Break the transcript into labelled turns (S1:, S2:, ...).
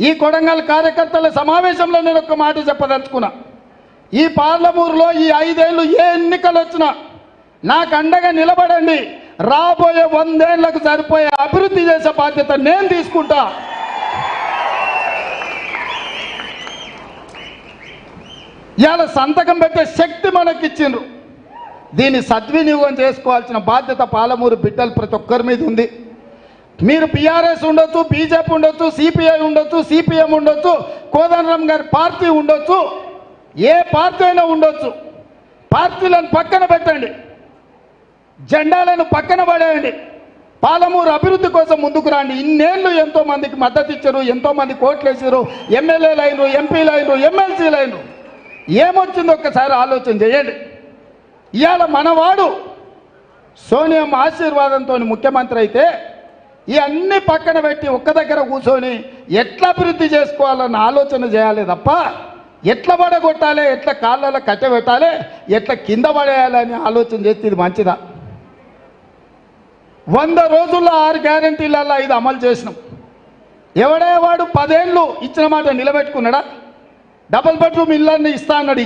S1: ఈ కొడంగల్ కార్యకర్తల సమావేశంలో నేను ఒక మాట చెప్పదలుచుకున్నా. ఈ పార్లమూరులో ఈ 5 ఏళ్ళు ఏ ఎన్నికలు వచ్చినా నాకు అండగా నిలబడండి, రాబోయే 100 ఏళ్లకు సరిపోయే అభివృద్ధి చేసే బాధ్యత నేను తీసుకుంటా. ఇవాళ సంతకం పెట్టే శక్తి మనకిచ్చిండ్రు. దీన్ని సద్వినియోగం చేసుకోవాల్సిన బాధ్యత పాలమూరు బిడ్డలు ప్రతి ఒక్కరి మీద ఉంది. మీరు బీఆర్ఎస్ ఉండొచ్చు, బీజేపీ ఉండొచ్చు, సిపిఐ ఉండొచ్చు, సిపిఎం ఉండొచ్చు, కోదండరాం గారి పార్టీ ఉండొచ్చు, ఏ పార్టీ అయినా ఉండొచ్చు. పార్టీలను పక్కన పెట్టండి, జెండాలను పక్కన పడేయండి, పాలమూరు అభివృద్ధి కోసం ముందుకు రండి. ఇన్నేళ్ళు ఎంతో మందికి మద్దతు ఇచ్చారు, ఎంతో మంది కోట్లు వేసారు, ఎమ్మెల్యేలు అయినరు, ఎంపీలు అయినరు, ఎమ్మెల్సీలు అయినరు. ఏమొచ్చిందో ఒక్కసారి ఆలోచన చేయండి. ఇవాళ మనవాడు సోనియమ్మ ఆశీర్వాదంతో ముఖ్యమంత్రి అయితే ఇవన్నీ పక్కన పెట్టి ఒక్క దగ్గర కూర్చొని ఎట్లా అభివృద్ధి చేసుకోవాలన్న ఆలోచన చేయాలి తప్ప ఎట్లా పడగొట్టాలి, ఎట్లా కాళ్ళలో కట్టె పెట్టాలి, ఎట్లా కింద పడేయాలని ఆలోచన చేస్తే ఇది మంచిదా? 100 రోజుల్లో 6 గ్యారెంటీలలో 5 అమలు చేసినాం. ఎవడే వాడు 10 ఏళ్ళు ఇచ్చిన మాట నిలబెట్టుకున్నాడా? డబుల్ బెడ్రూమ్ ఇళ్ళని ఇస్తా అన్నాడు.